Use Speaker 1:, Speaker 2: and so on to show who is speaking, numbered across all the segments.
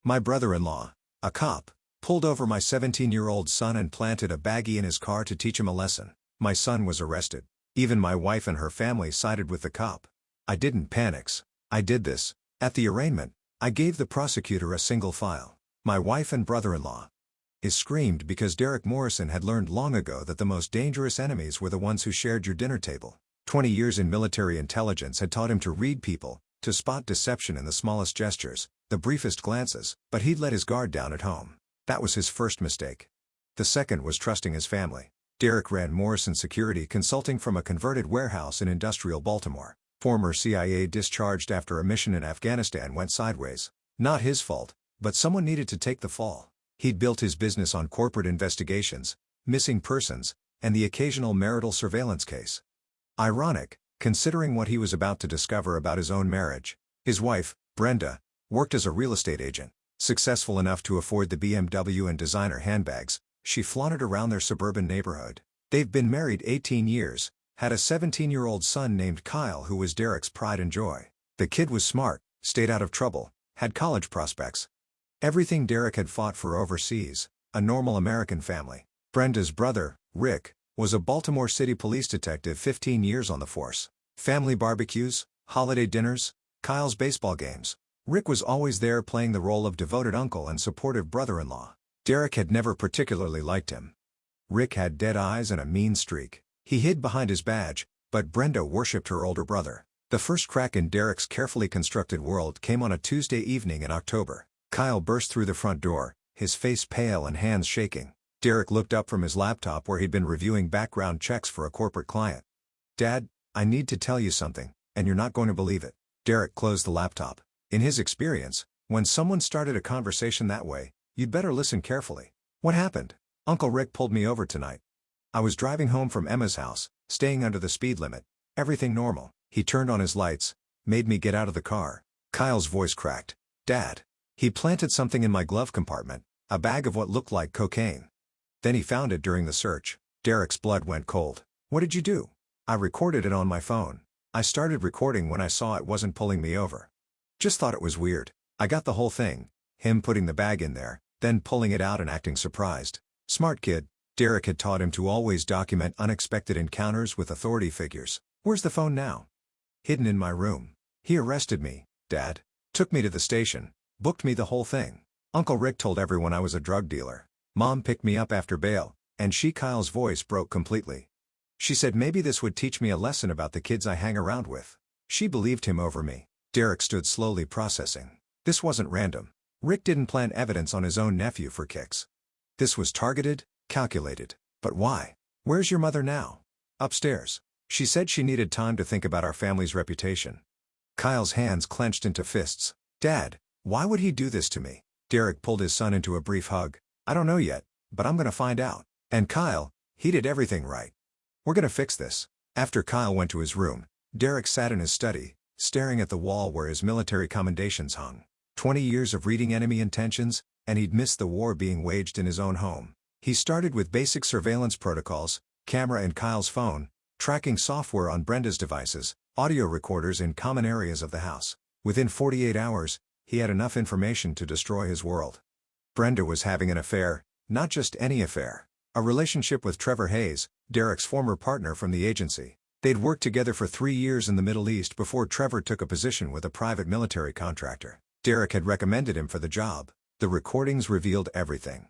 Speaker 1: My brother-in-law, a cop, pulled over my 17-year-old son and planted a baggie in his car to teach him a lesson. My son was arrested. Even my wife and her family sided with the cop. I didn't panic. I did this. At the arraignment, I gave the prosecutor a single file. My wife and brother-in-law screamed because Derek Morrison had learned long ago that the most dangerous enemies were the ones who shared your dinner table. 20 years in military intelligence had taught him to read people, to spot deception in the smallest gestures, the briefest glances, but he'd let his guard down at home. That was his first mistake. The second was trusting his family. Derek ran Morrison Security Consulting from a converted warehouse in industrial Baltimore. Former CIA discharged after a mission in Afghanistan went sideways. Not his fault, but someone needed to take the fall. He'd built his business on corporate investigations, missing persons, and the occasional marital surveillance case. Ironic, considering what he was about to discover about his own marriage. His wife, Brenda, worked as a real estate agent. Successful enough to afford the BMW and designer handbags, she flaunted around their suburban neighborhood. They've been married 18 years, had a 17-year-old son named Kyle who was Derek's pride and joy. The kid was smart, stayed out of trouble, had college prospects. Everything Derek had fought for overseas, a normal American family. Brenda's brother, Rick, was a Baltimore City police detective 15 years on the force. Family barbecues, holiday dinners, Kyle's baseball games. Rick was always there playing the role of devoted uncle and supportive brother-in-law. Derek had never particularly liked him. Rick had dead eyes and a mean streak. He hid behind his badge, but Brenda worshipped her older brother. The first crack in Derek's carefully constructed world came on a Tuesday evening in October. Kyle burst through the front door, his face pale and hands shaking. Derek looked up from his laptop where he'd been reviewing background checks for a corporate client. "Dad, I need to tell you something, and you're not going to believe it." Derek closed the laptop. In his experience, when someone started a conversation that way, you'd better listen carefully. "What happened?" "Uncle Rick pulled me over tonight. I was driving home from Emma's house, staying under the speed limit. Everything normal. He turned on his lights, made me get out of the car." Kyle's voice cracked. "Dad. He planted something in my glove compartment, a bag of what looked like cocaine. Then he found it during the search." Derek's blood went cold. "What did you do?" "I recorded it on my phone. I started recording when I saw it wasn't pulling me over. Just thought it was weird. I got the whole thing, him putting the bag in there, then pulling it out and acting surprised." Smart kid. Derek had taught him to always document unexpected encounters with authority figures. "Where's the phone now?" "Hidden in my room. He arrested me, Dad. Took me to the station. Booked me the whole thing. Uncle Rick told everyone I was a drug dealer. Mom picked me up after bail, and Kyle's voice broke completely. "She said maybe this would teach me a lesson about the kids I hang around with. She believed him over me." Derek stood slowly processing. This wasn't random. Rick didn't plant evidence on his own nephew for kicks. This was targeted, calculated. But why? "Where's your mother now?" "Upstairs. She said she needed time to think about our family's reputation." Kyle's hands clenched into fists. "Dad, why would he do this to me?" Derek pulled his son into a brief hug. "I don't know yet, but I'm gonna find out. And Kyle, he did everything right. We're gonna fix this." After Kyle went to his room, Derek sat in his study, staring at the wall where his military commendations hung. 20 years of reading enemy intentions, and he'd missed the war being waged in his own home. He started with basic surveillance protocols, camera in Kyle's phone, tracking software on Brenda's devices, audio recorders in common areas of the house. Within 48 hours, he had enough information to destroy his world. Brenda was having an affair, not just any affair. A relationship with Trevor Hayes, Derek's former partner from the agency. They'd worked together for 3 years in the Middle East before Trevor took a position with a private military contractor. Derek had recommended him for the job. The recordings revealed everything.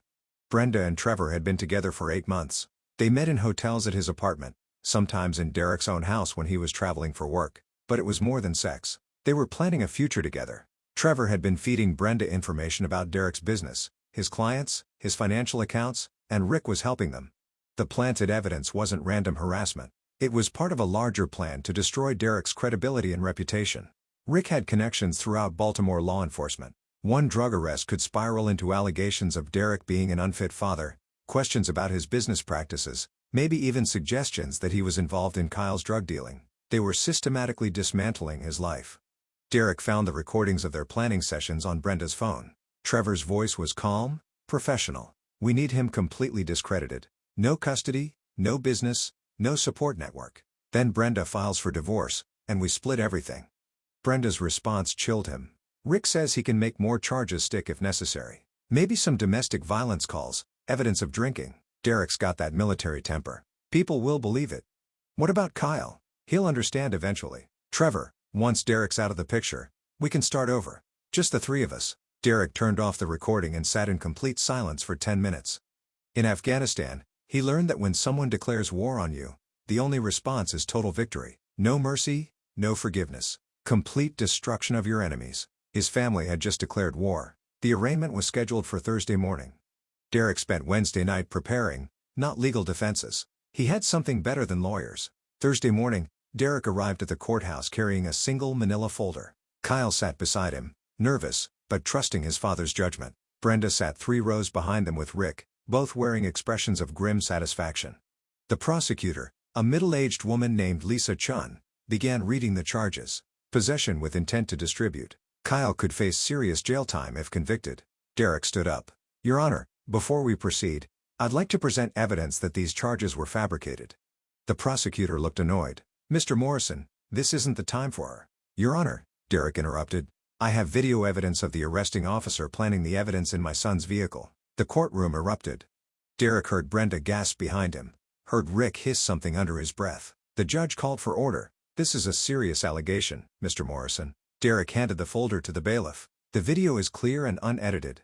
Speaker 1: Brenda and Trevor had been together for 8 months. They met in hotels at his apartment, sometimes in Derek's own house when he was traveling for work. But it was more than sex. They were planning a future together. Trevor had been feeding Brenda information about Derek's business, his clients, his financial accounts, and Rick was helping them. The planted evidence wasn't random harassment. It was part of a larger plan to destroy Derek's credibility and reputation. Rick had connections throughout Baltimore law enforcement. One drug arrest could spiral into allegations of Derek being an unfit father, questions about his business practices, maybe even suggestions that he was involved in Kyle's drug dealing. They were systematically dismantling his life. Derek found the recordings of their planning sessions on Brenda's phone. Trevor's voice was calm, professional. "We need him completely discredited. No custody, no business, no support network. Then Brenda files for divorce, and we split everything." Brenda's response chilled him. Rick says he can make more charges stick if necessary. Maybe some domestic violence calls, evidence of drinking. Derek's got that military temper. People will believe it. What about Kyle? He'll understand eventually. Trevor, once Derek's out of the picture, we can start over. Just the three of us. Derek turned off the recording and sat in complete silence for 10 minutes. In Afghanistan, he learned that when someone declares war on you, the only response is total victory. No mercy, no forgiveness. Complete destruction of your enemies. His family had just declared war. The arraignment was scheduled for Thursday morning. Derek spent Wednesday night preparing, not legal defenses. He had something better than lawyers. Thursday morning, Derek arrived at the courthouse carrying a single manila folder. Kyle sat beside him, nervous, but trusting his father's judgment. Brenda sat 3 rows behind them with Rick, both wearing expressions of grim satisfaction. The prosecutor, a middle-aged woman named Lisa Chun, began reading the charges. Possession with intent to distribute. Kyle could face serious jail time if convicted. Derek stood up. Your Honor, before we proceed, I'd like to present evidence that these charges were fabricated. The prosecutor looked annoyed. Mr. Morrison, this isn't the time for her. Your Honor, Derek interrupted. I have video evidence of the arresting officer planting the evidence in my son's vehicle. The courtroom erupted. Derek heard Brenda gasp behind him, heard Rick hiss something under his breath. The judge called for order. This is a serious allegation, Mr. Morrison. Derek handed the folder to the bailiff. The video is clear and unedited.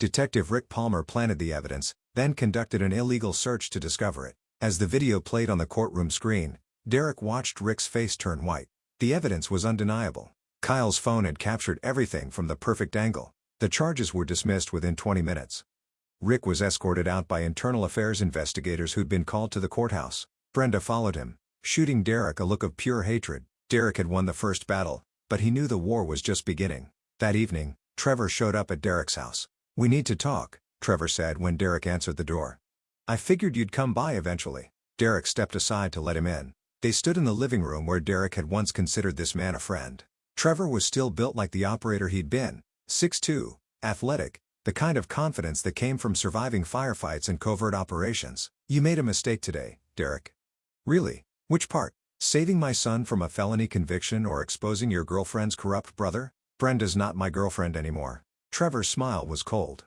Speaker 1: Detective Rick Palmer planted the evidence, then conducted an illegal search to discover it. As the video played on the courtroom screen, Derek watched Rick's face turn white. The evidence was undeniable. Kyle's phone had captured everything from the perfect angle. The charges were dismissed within 20 minutes. Rick was escorted out by internal affairs investigators who'd been called to the courthouse. Brenda followed him, shooting Derek a look of pure hatred. Derek had won the first battle, but he knew the war was just beginning. That evening, Trevor showed up at Derek's house. We need to talk, Trevor said when Derek answered the door. I figured you'd come by eventually. Derek stepped aside to let him in. They stood in the living room where Derek had once considered this man a friend. Trevor was still built like the operator he'd been, 6'2", athletic, the kind of confidence that came from surviving firefights and covert operations. You made a mistake today, Derek. Really? Which part? Saving my son from a felony conviction or exposing your girlfriend's corrupt brother? Brenda's not my girlfriend anymore. Trevor's smile was cold.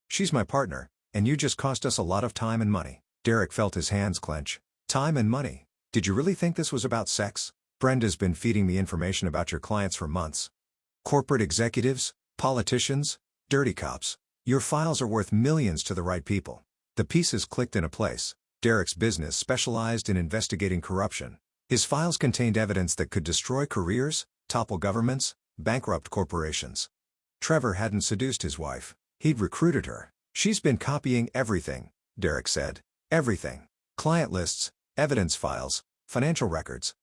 Speaker 1: She's my partner, and you just cost us a lot of time and money. Derek felt his hands clench. Time and money? Did you really think this was about sex? Brenda's been feeding me information about your clients for months. Corporate executives, politicians, dirty cops. Your files are worth millions to the right people. The pieces clicked into place. Derek's business specialized in investigating corruption. His files contained evidence that could destroy careers, topple governments, bankrupt corporations. Trevor hadn't seduced his wife. He'd recruited her. She's been copying everything, Derek said. Everything. Client lists, evidence files, financial records.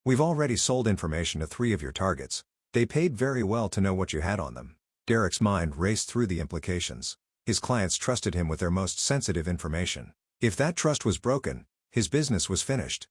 Speaker 1: We've already sold information to 3 of your targets. They paid very well to know what you had on them. Derek's mind raced through the implications. His clients trusted him with their most sensitive information. If that trust was broken, his business was finished.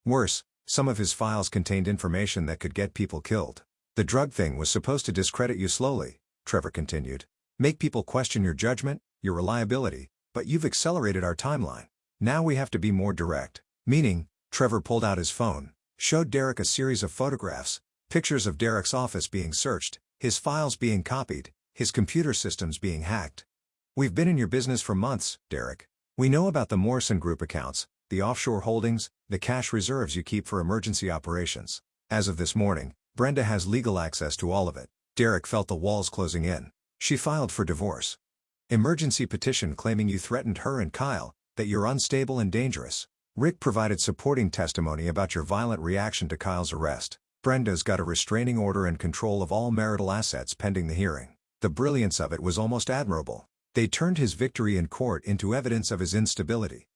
Speaker 1: Worse, some of his files contained information that could get people killed. The drug thing was supposed to discredit you slowly, Trevor continued. Make people question your judgment, your reliability, but you've accelerated our timeline. Now we have to be more direct. Meaning, Trevor pulled out his phone, showed Derek a series of photographs, pictures of Derek's office being searched, his files being copied, his computer systems being hacked. We've been in your business for months, Derek. We know about the Morrison Group accounts, the offshore holdings, the cash reserves you keep for emergency operations. As of this morning, Brenda has legal access to all of it. Derek felt the walls closing in. She filed for divorce. Emergency petition claiming you threatened her and Kyle, that you're unstable and dangerous. Rick provided supporting testimony about your violent reaction to Kyle's arrest. Brenda's got a restraining order and control of all marital assets pending the hearing. The brilliance of it was almost admirable. They turned his victory in court into evidence of his instability.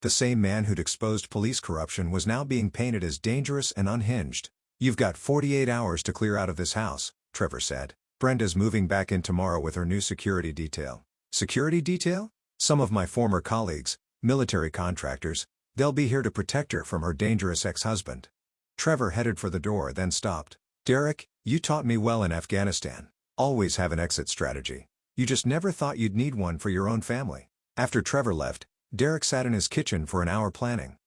Speaker 1: The same man who'd exposed police corruption was now being painted as dangerous and unhinged. You've got 48 hours to clear out of this house, Trevor said. Brenda's moving back in tomorrow with her new security detail. Security detail? Some of my former colleagues, military contractors, they'll be here to protect her from her dangerous ex-husband. Trevor headed for the door then stopped. Derek, you taught me well in Afghanistan. Always have an exit strategy. You just never thought you'd need one for your own family. After Trevor left, Derek sat in his kitchen for an hour planning.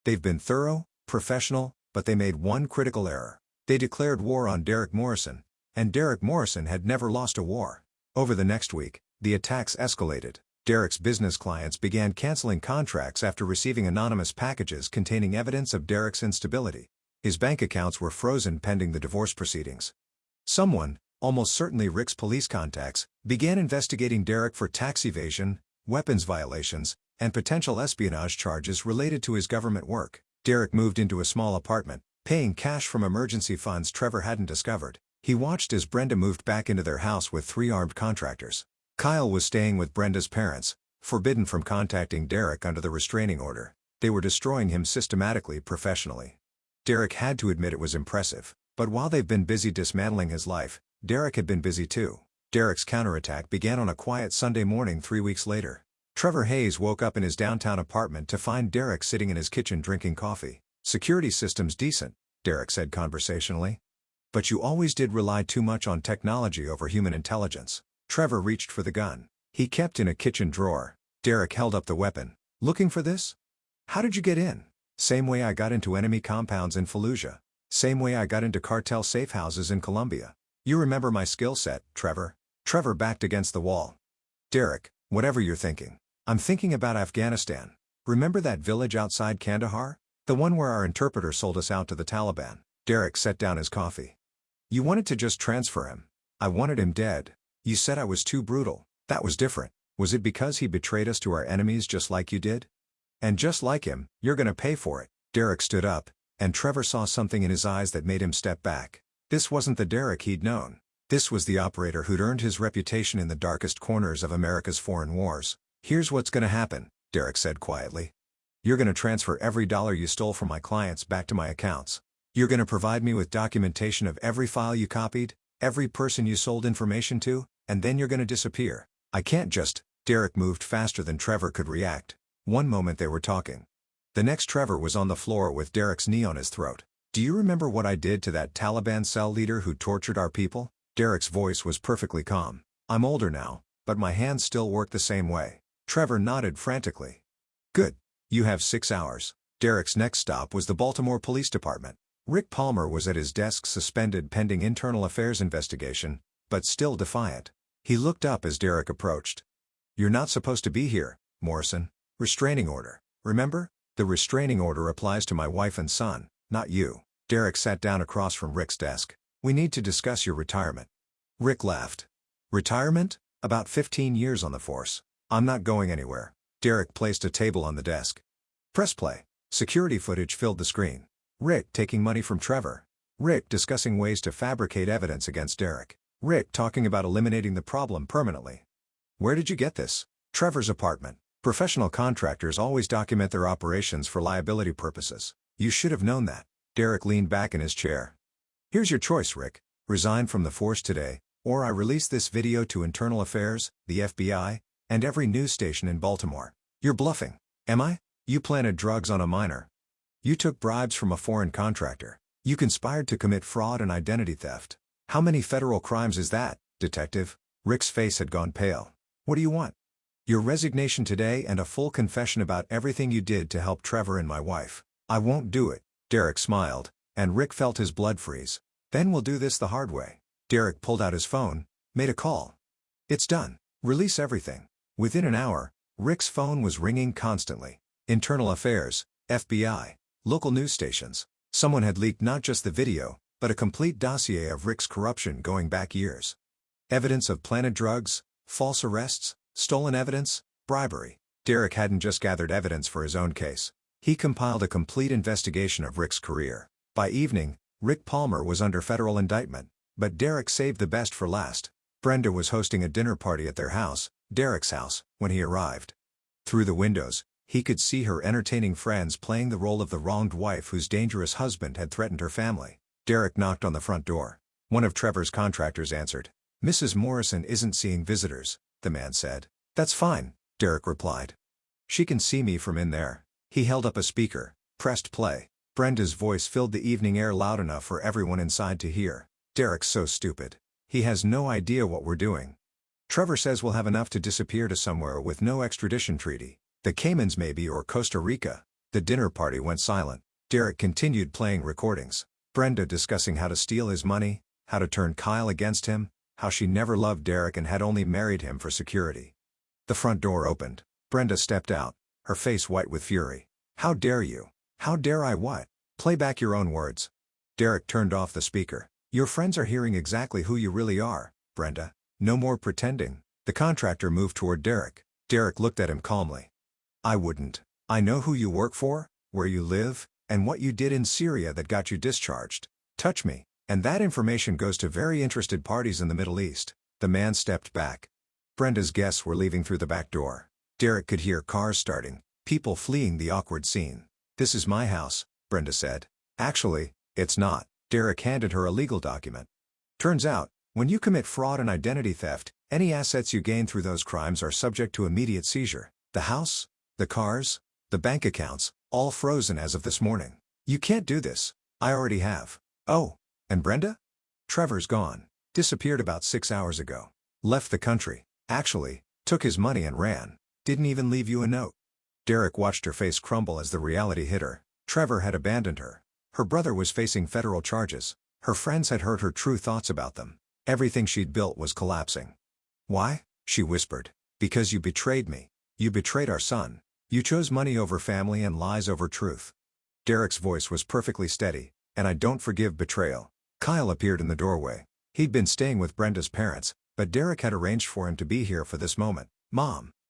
Speaker 1: They've been thorough, professional, but they made one critical error. They declared war on Derek Morrison, And Derek Morrison had never lost a war. Over the next week, the attacks escalated. Derek's business clients began canceling contracts after receiving anonymous packages containing evidence of Derek's instability. His bank accounts were frozen pending the divorce proceedings. Someone, almost certainly Rick's police contacts, began investigating Derek for tax evasion, weapons violations, and potential espionage charges related to his government work. Derek moved into a small apartment, paying cash from emergency funds Trevor hadn't discovered. He watched as Brenda moved back into their house with 3 armed contractors. Kyle was staying with Brenda's parents, forbidden from contacting Derek under the restraining order. They were destroying him systematically professionally. Derek had to admit it was impressive, but while they've been busy dismantling his life, Derek had been busy too. Derek's counterattack began on a quiet Sunday morning 3 weeks later. Trevor Hayes woke up in his downtown apartment to find Derek sitting in his kitchen drinking coffee. "Security system's decent," Derek said conversationally. "But you always did rely too much on technology over human intelligence." Trevor reached for the gun he kept in a kitchen drawer. Derek held up the weapon. "Looking for this? How did you get in?" "Same way I got into enemy compounds in Fallujah. Same way I got into cartel safe houses in Colombia. You remember my skill set, Trevor?" Trevor backed against the wall. "Derek, whatever you're thinking. I'm thinking about Afghanistan. Remember that village outside Kandahar? The one where our interpreter sold us out to the Taliban." Derek set down his coffee. "You wanted to just transfer him. I wanted him dead. You said I was too brutal. That was different. Was it because he betrayed us to our enemies just like you did? And just like him, you're gonna pay for it." Derek stood up, and Trevor saw something in his eyes that made him step back. This wasn't the Derek he'd known. This was the operator who'd earned his reputation in the darkest corners of America's foreign wars. "Here's what's gonna happen," Derek said quietly. "You're gonna transfer every dollar you stole from my clients back to my accounts. You're gonna provide me with documentation of every file you copied, every person you sold information to, and then you're gonna disappear. I can't just—" Derek moved faster than Trevor could react. One moment they were talking. The next Trevor was on the floor with Derek's knee on his throat. "Do you remember what I did to that Taliban cell leader who tortured our people?" Derek's voice was perfectly calm. "I'm older now, but my hands still work the same way." Trevor nodded frantically. "Good. You have 6 hours." Derek's next stop was the Baltimore Police Department. Rick Palmer was at his desk suspended pending internal affairs investigation, but still defiant. He looked up as Derek approached. "You're not supposed to be here, Morrison. Restraining order. Remember? The restraining order applies to my wife and son, not you." Derek sat down across from Rick's desk. "We need to discuss your retirement." Rick laughed. "Retirement? About 15 years on the force. I'm not going anywhere." Derek placed a table on the desk. "Press play." Security footage filled the screen. Rick taking money from Trevor. Rick discussing ways to fabricate evidence against Derek. Rick talking about eliminating the problem permanently. "Where did you get this?" Trevor's apartment. "Professional contractors always document their operations for liability purposes. You should have known that." Derek leaned back in his chair. "Here's your choice, Rick. Resign from the force today, or I release this video to Internal Affairs, the FBI, and every news station in Baltimore." "You're bluffing." "Am I?" "You planted drugs on a minor. You took bribes from a foreign contractor. You conspired to commit fraud and identity theft. How many federal crimes is that, detective?" Rick's face had gone pale. "What do you want?" "Your resignation today and a full confession about everything you did to help Trevor and my wife." "I won't do it." Derek smiled, and Rick felt his blood freeze. "Then we'll do this the hard way." Derek pulled out his phone, made a call. "It's done. Release everything." Within an hour, Rick's phone was ringing constantly. Internal Affairs, FBI, local news stations. Someone had leaked not just the video, but a complete dossier of Rick's corruption going back years. Evidence of planted drugs, false arrests, stolen evidence, bribery. Derek hadn't just gathered evidence for his own case. He compiled a complete investigation of Rick's career. By evening, Rick Palmer was under federal indictment, but Derek saved the best for last. Brenda was hosting a dinner party at their house, Derek's house, when he arrived. Through the windows, he could see her entertaining friends playing the role of the wronged wife whose dangerous husband had threatened her family. Derek knocked on the front door. One of Trevor's contractors answered. "Mrs. Morrison isn't seeing visitors," the man said. "That's fine," Derek replied. "She can see me from in there." He held up a speaker, pressed play. Brenda's voice filled the evening air loud enough for everyone inside to hear. "Derek's so stupid. He has no idea what we're doing. Trevor says we'll have enough to disappear to somewhere with no extradition treaty. The Caymans maybe, or Costa Rica." The dinner party went silent. Derek continued playing recordings. Brenda discussing how to steal his money, how to turn Kyle against him, how she never loved Derek and had only married him for security. The front door opened. Brenda stepped out, her face white with fury. "How dare you? How dare I what? Play back your own words." Derek turned off the speaker. "Your friends are hearing exactly who you really are, Brenda. No more pretending." The contractor moved toward Derek. Derek looked at him calmly. "I wouldn't. I know who you work for, where you live, and what you did in Syria that got you discharged. Touch me, and that information goes to very interested parties in the Middle East." The man stepped back. Brenda's guests were leaving through the back door. Derek could hear cars starting, people fleeing the awkward scene. "This is my house," Brenda said. "Actually, it's not." Derek handed her a legal document. "Turns out, when you commit fraud and identity theft, any assets you gain through those crimes are subject to immediate seizure. The house, the cars, the bank accounts, all frozen as of this morning. You can't do this. I already have." "Oh, and Brenda?" "Trevor's gone. Disappeared about 6 hours ago. Left the country. Actually, took his money and ran. Didn't even leave you a note." Derek watched her face crumble as the reality hit her. Trevor had abandoned her. Her brother was facing federal charges. Her friends had heard her true thoughts about them. Everything she'd built was collapsing. "Why?" she whispered. "Because you betrayed me. You betrayed our son. You chose money over family and lies over truth." Derek's voice was perfectly steady. "And I don't forgive betrayal." Kyle appeared in the doorway. He'd been staying with Brenda's parents, but Derek had arranged for him to be here for this moment. "Mom."